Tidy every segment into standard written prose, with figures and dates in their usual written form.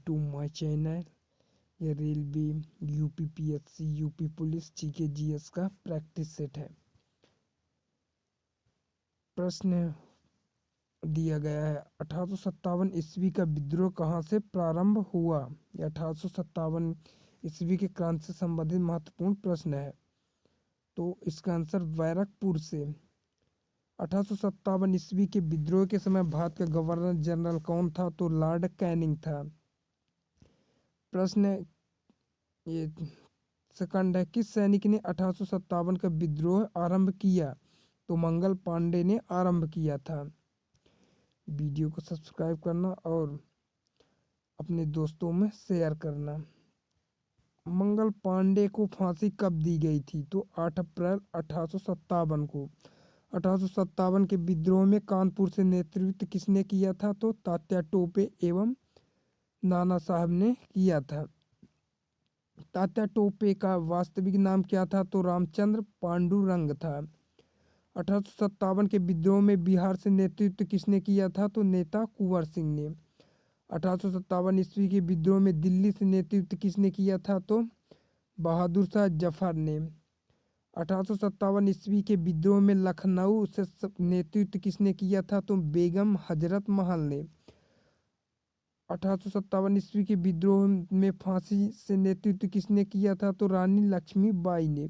To my channel. ये railway, UPPSC, UP police, GK GS का practice set है। प्रश्न दिया गया है 1857 ईस्वी का विद्रोह कहाँ से प्रारंभ हुआ। यह 1857 ईस्वी के क्रांति से संबंधित महत्वपूर्ण प्रश्न है। तो इसका आंसर बैरकपुर से। 1857 ईस्वी के विद्रोह के समय भारत का गवर्नर जनरल कौन था। तो लॉर्ड कैनिंग था। प्रश्न ये सेकंड है, किस सैनिक ने 1857 का विद्रोह आरंभ किया। तो मंगल पांडे ने आरंभ किया था। वीडियो को सब्सक्राइब करना और अपने दोस्तों में शेयर करना। मंगल पांडे को फांसी कब दी गई थी। तो 8 अप्रैल 1857 को। 1857 के विद्रोह में कानपुर से नेतृत्व किसने किया था। तो तात्या टोपे एवं नाना साहब ने किया था। तात्या टोपे का वास्तविक नाम क्या था। तो रामचंद्र पांडुरंग था। 1857 के विद्रोह में बिहार से नेतृत्व किसने किया था। तो नेता कुंवर सिंह ने। 1857 ईस्वी के विद्रोह में दिल्ली से नेतृत्व किसने किया था। तो बहादुर शाह जफर ने। 1857 ईस्वी के विद्रोह में लखनऊ से नेतृत्व किसने किया था। तो बेगम हजरत महल ने। 1857 ईस्वी के विद्रोह में फांसी से नेतृत्व किसने किया था। तो रानी लक्ष्मीबाई ने।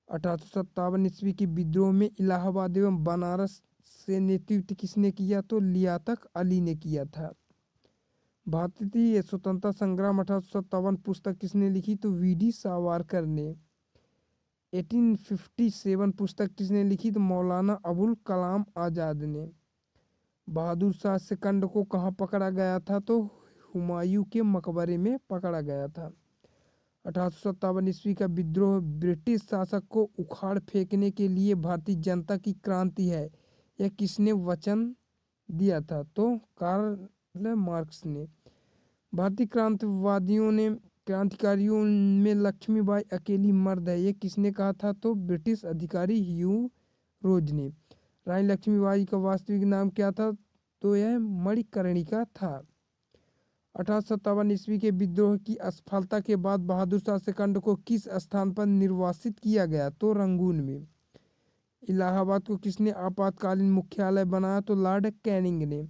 1857 ईस्वी के विद्रोह में इलाहाबाद एवं बनारस से नेतृत्व किसने किया। तो लियाकत अली ने किया था। भारतीय स्वतंत्रता संग्राम 1857 पुस्तक किसने लिखी। तो वीडी सावरकर ने। 1857 पुस्तक किसने लिखी। तो मौलाना अबुल कलाम आजाद ने। बहादुर शाह सेकंड को कहाँ पकड़ा गया था। तो हुमायूं के मकबरे में पकड़ा गया था। 1857 ईस्वी का विद्रोह ब्रिटिश शासक को उखाड़ फेंकने के लिए भारतीय जनता की क्रांति है, यह किसने वचन दिया था। तो कार्ल मार्क्स ने। भारतीय क्रांतिकारियों में लक्ष्मीबाई अकेली मर्द है, यह किसने कहा था। तो ब्रिटिश अधिकारी ह्यू रोज ने। रानी लक्ष्मीबाई का वास्तविक नाम क्या था। तो यह मणिकर्णिका था। 1857 ईस्वी के विद्रोह की असफलता के बाद बहादुर शाह सेकंड को किस स्थान पर निर्वासित किया गया। तो रंगून में। इलाहाबाद को किसने आपातकालीन मुख्यालय बनाया। तो लॉर्ड कैनिंग ने।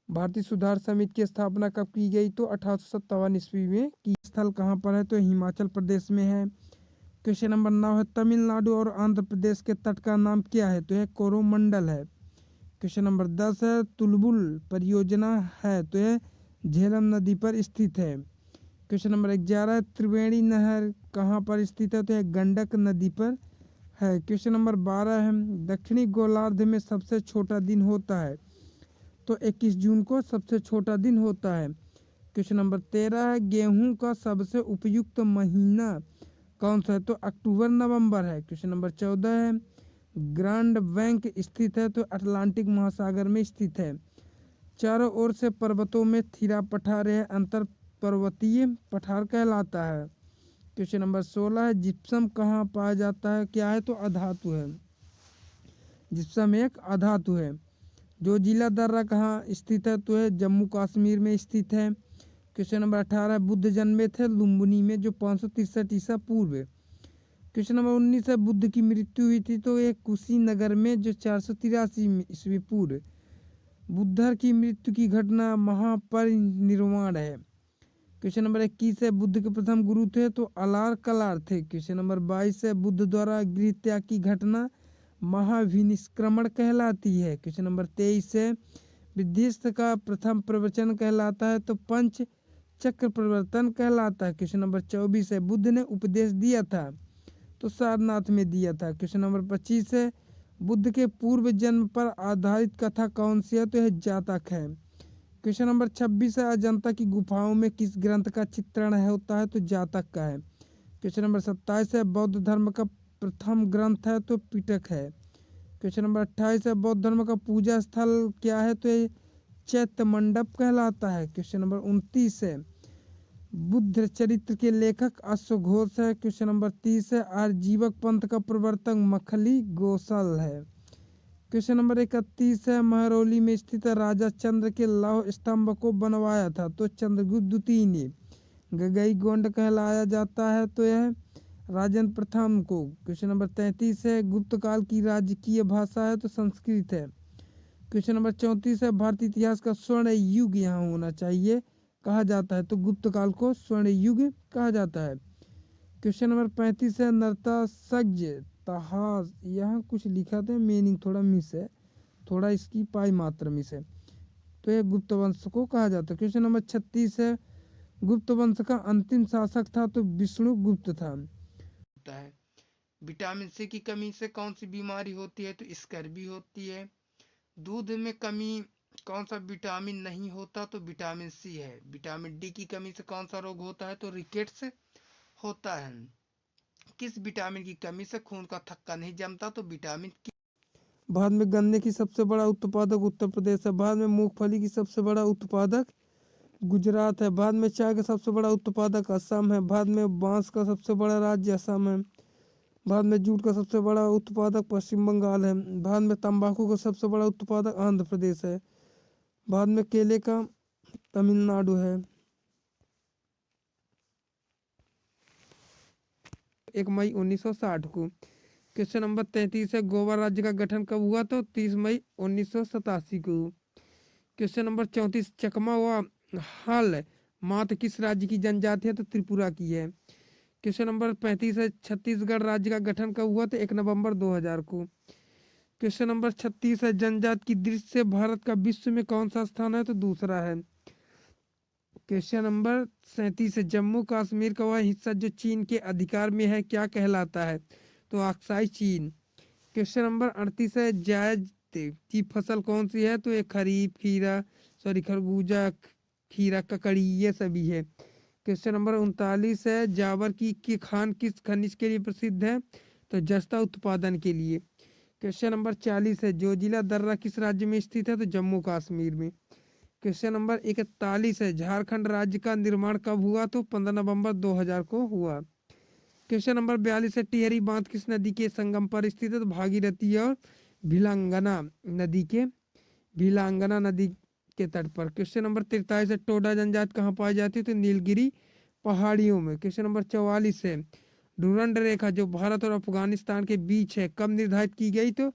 भारतीय सुधार समिति की स्थापना कब की गई। तो 1857 ईस्वी में की। स्थल कहाँ पर है। तो हिमाचल प्रदेश में है। क्वेश्चन नंबर 9 है, तमिलनाडु और आंध्र प्रदेश के तट का नाम क्या है। तो यह कोरोमंडल है। क्वेश्चन नंबर 10 है, तुलबुल परियोजना है तो यह झेलम नदी पर स्थित है। क्वेश्चन नंबर 11 है, त्रिवेणी नहर कहाँ पर स्थित है। तो यह गंडक नदी पर है। क्वेश्चन नंबर 12 है, दक्षिणी गोलार्ध में सबसे छोटा दिन होता है। तो 21 जून को सबसे छोटा दिन होता है। क्वेश्चन नंबर 13 है, गेहूं का सबसे उपयुक्त महीना कौन सा है। तो अक्टूबर नवंबर है। क्वेश्चन नंबर 14 है, ग्रांड बैंक स्थित है। तो अटलांटिक महासागर में स्थित है। चारों ओर से पर्वतों में थिरा पठार है, अंतर पर्वतीय पठार कहलाता है। क्वेश्चन नंबर 16 है, जिप्सम कहाँ पाया जाता है, क्या है। तो अधातु है। जिप्सम एक अधातु है। जो जिला दर्रा कहाँ स्थित है। तो है जम्मू कश्मीर में स्थित है। क्वेश्चन नंबर 18 है, बुद्ध जन्मे थे लुम्बिनी में जो 563 ईसा पूर्व है। क्वेश्चन नंबर 19 है, बुद्ध की मृत्यु हुई थी तो ये कुशीनगर में जो 483 ईस्वी पूर्व। बुद्ध की मृत्यु की घटना महापरिनिर्वाण है। क्वेश्चन नंबर 21 है, बुद्ध के प्रथम गुरु थे तो अलार कलार थे। क्वेश्चन नंबर 22 है, बुद्ध द्वारा गृह त्याग की घटना महाविनिष्क्रमण कहलाती है। क्वेश्चन नंबर 23 है, बुद्धिस्ट का प्रथम प्रवचन कहलाता है तो पंच चक्र प्रवर्तन कहलाता है। क्वेश्चन नंबर 24 है, बुद्ध ने उपदेश दिया था तो सारनाथ में दिया था। क्वेश्चन नंबर 25 है, बुद्ध के पूर्व जन्म पर आधारित कथा कौन सी है। तो यह जातक है। क्वेश्चन नंबर 26 है, अजंता की गुफाओं में किस ग्रंथ का चित्रण है होता है। तो जातक का है। क्वेश्चन नंबर 27 है, बौद्ध धर्म का प्रथम ग्रंथ है तो पिटक है। क्वेश्चन नंबर 28 है, बौद्ध धर्म का पूजा स्थल क्या है। तो ये चैत्य मंडप कहलाता है। क्वेश्चन नंबर 29 है, बुद्ध चरित्र के लेखक अश्वघोष है। क्वेश्चन नंबर 30 है, आर्यजीवक पंथ का प्रवर्तक मखली गोसल है। क्वेश्चन नंबर 31 है, महरौली में स्थित राजा चंद्र के लौह स्तंभ को बनवाया था तो चंद्रगुप्त द्वितीय ने। गगई गोंड कहलाया जाता है तो यह राजेंद्र प्रथम को। क्वेश्चन नंबर 33 है, गुप्त काल की राजकीय भाषा है तो संस्कृत है। क्वेश्चन नंबर 34 है, भारतीय इतिहास का स्वर्ण युग यहाँ होना चाहिए, कहा जाता है तो गुप्त काल को स्वर्ण युग कहा जाता है। क्वेश्चन नंबर 35 है, नर्तसज्ञ तहास, यहाँ कुछ लिखा था मीनिंग थोड़ा मिस है, थोड़ा इसकी पाई मात्रा मिस है, तो यह गुप्त वंश को कहा जाता है। क्वेश्चन नंबर 36 है, गुप्त वंश का अंतिम शासक था तो विष्णु गुप्त था। है विटामिन सी की कमी से कौन सी बीमारी होती है तो स्कर्वी होती है। दूध में कमी कौन सा विटामिन नहीं होता तो विटामिन सी है। विटामिन डी की कमी से कौन सा रोग होता है तो रिकेट्स होता है। किस विटामिन की कमी से खून का थक्का नहीं जमता तो विटामिन की। भारत में गन्ने की सबसे बड़ा उत्पादक उत्तर प्रदेश है। भारत में मूंगफली की सबसे बड़ा उत्पादक गुजरात है। भारत में चाय का सबसे बड़ा उत्पादक असम है। भारत में बांस का सबसे बड़ा राज्य असम है। भारत में जूट का सबसे बड़ा उत्पादक पश्चिम बंगाल है। भारत में तंबाकू का सबसे बड़ा उत्पादक आंध्र प्रदेश है। भारत में केले का तमिलनाडु है। 1 मई 1960 को। क्वेश्चन नंबर 33 है, गोवा राज्य का गठन कब हुआ तो 30 मई 1987 को। क्वेश्चन नंबर 34, चकमा व हल मात किस राज्य की जनजाति है तो त्रिपुरा की है। क्वेश्चन नंबर 35 है, छत्तीसगढ़ राज्य का गठन कब हुआ तो 1 नवंबर 2000 को। क्वेश्चन नंबर 36 है, जनजाति की दृष्टि से भारत का विश्व में कौन सा स्थान है तो दूसरा है। क्वेश्चन नंबर 37 है, जम्मू कश्मीर का वह हिस्सा जो चीन के अधिकार में है क्या कहलाता है तो अक्साई चीन। क्वेश्चन नंबर 38 है, जायद की फसल कौन सी है तो ये खरीफ, खरबूजा, खीरा, ककड़ी ये सभी है। क्वेश्चन नंबर 39 है, जावर की खान किस खनिज के लिए प्रसिद्ध है तो जस्ता उत्पादन के लिए। क्वेश्चन नंबर 40 है, जोजिला दर्रा किस राज्य में स्थित है तो जम्मू कश्मीर में। क्वेश्चन नंबर 41 है, झारखंड राज्य का निर्माण कब हुआ तो 15 नवंबर 2000 को हुआ। क्वेश्चन नंबर 42 है, टिहरी बांध किस नदी के संगम पर स्थित है तो भागीरथी और भिलांगना नदी के तट पर। क्वेश्चन नंबर 43 है, टोडा जनजाति कहाँ पाई जाती है तो नीलगिरी पहाड़ियों में। क्वेश्चन नंबर 44 है, डुरंड रेखा जो भारत और अफगानिस्तान के बीच है कब निर्धारित की गई तो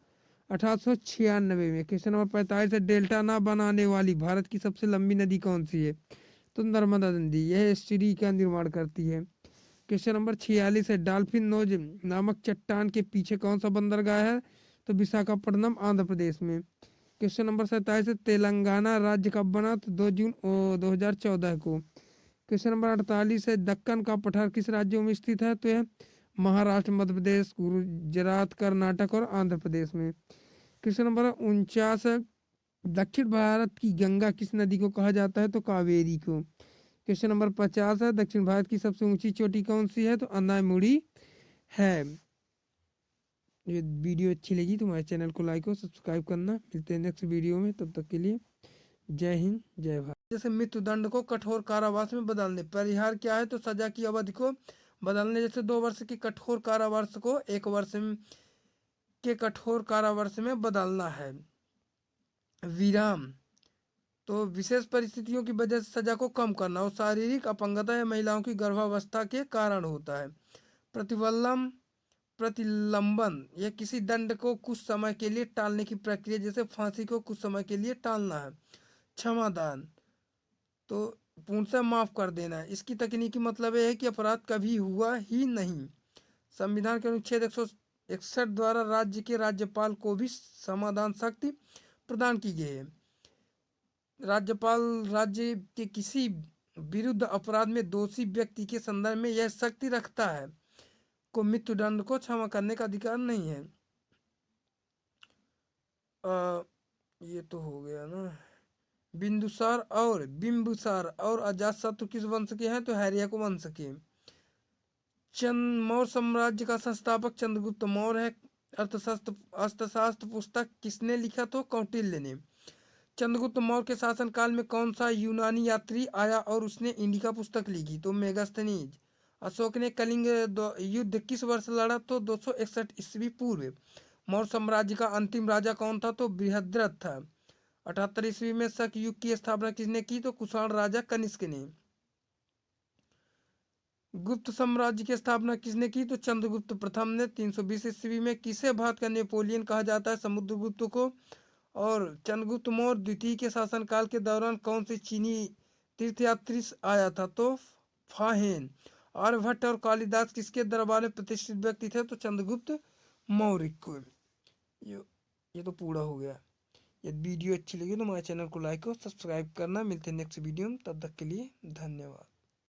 1896 में। क्वेश्चन नंबर 45 है, डेल्टा ना बनाने वाली भारत की सबसे लंबी नदी कौन सी है तो नर्मदा नदी, यह एस्चुरी का निर्माण करती है। क्वेश्चन नंबर 46 है, डॉल्फिन नोज नामक चट्टान के पीछे कौन सा बंदरगाह है तो विशाखापट्टनम आंध्र प्रदेश में। क्वेश्चन नंबर 27 है, तेलंगाना राज्य कब बना तो 2 जून 2014 को। क्वेश्चन नंबर 48 है, दक्कन का पठार किस राज्यों में स्थित है तो यह महाराष्ट्र, मध्य प्रदेश, गुजरात, कर्नाटक और आंध्र प्रदेश में। क्वेश्चन नंबर 49 है, दक्षिण भारत की गंगा किस नदी को कहा जाता है तो कावेरी को। क्वेश्चन नंबर 50 है, दक्षिण भारत की सबसे ऊंची चोटी कौन सी है तो अनामुड़ी है। ये वीडियो अच्छी लगी तो हमारे चैनल को लाइक और सब्सक्राइब करना। मिलते हैं नेक्स्ट वीडियो में, तब तक के लिए जय हिंद जय भारत। जैसे मृत्युदंड को कठोर कारावास में बदलने परिहार क्या है तो सजा की अवधि को बदलने, जैसे 2 वर्ष की कठोर कारावास को 1 वर्ष के कठोर कारावास में बदलना है। विराम तो विशेष परिस्थितियों की वजह से सजा को कम करना और शारीरिक अपंगता या महिलाओं की गर्भावस्था के कारण होता है। प्रतिलंबन यह किसी दंड को कुछ समय के लिए टालने की प्रक्रिया, जैसे फांसी को कुछ समय के लिए टालना है। क्षमादान तो पूर्णतः माफ कर देना है। इसकी तकनीकी मतलब यह है कि अपराध कभी हुआ ही नहीं। संविधान के अनुच्छेद 161 द्वारा राज्य के राज्यपाल को भी समाधान शक्ति प्रदान की गई है। राज्यपाल राज्य के किसी विरुद्ध अपराध में दोषी व्यक्ति के संदर्भ में यह शक्ति रखता है को मृत्युदंड को क्षमा करने का अधिकार नहीं है। ये तो हो गया ना। बिंदुसार और अजातशत्रु किस वंश के हैं तो हैर्यक वंश के। मौर्य साम्राज्य का संस्थापक चंद्रगुप्त मौर्य है। अर्थशास्त्र पुस्तक किसने लिखा तो कौटिल्य ने। चंद्रगुप्त मौर्य के शासनकाल में कौन सा यूनानी यात्री आया और उसने इंडिका पुस्तक लिखी तो मेगास्थनीज। अशोक ने कलिंग युद्ध किस वर्ष लड़ा तो 261 ईस्वी पूर्व। मौर्य साम्राज्य का अंतिम राजा कौन था? तो बृहद्रथ था। 78 ईस्वी में शक युग की स्थापना किसने की? तो कुषाण राजा कनिष्क ने। गुप्त साम्राज्य की स्थापना किसने की? तो चंद्रगुप्त प्रथम ने। 320 ईस्वी में किसे भारत का नेपोलियन कहा जाता है? समुद्रगुप्त को। और चंद्रगुप्त मौर्य द्वितीय के शासनकाल के दौरान कौन सी चीनी तीर्थयात्री आया था? तो फाहेन। आर्यभट्ट और कालिदास किसके दरबार में प्रतिष्ठित व्यक्ति थे? तो चंद्रगुप्त मौर्य को। ये ये तो पूरा हो गया। यदि वीडियो अच्छी लगी तो हमारे चैनल को लाइक और सब्सक्राइब करना। मिलते हैं नेक्स्ट वीडियो में, तब तक के लिए धन्यवाद।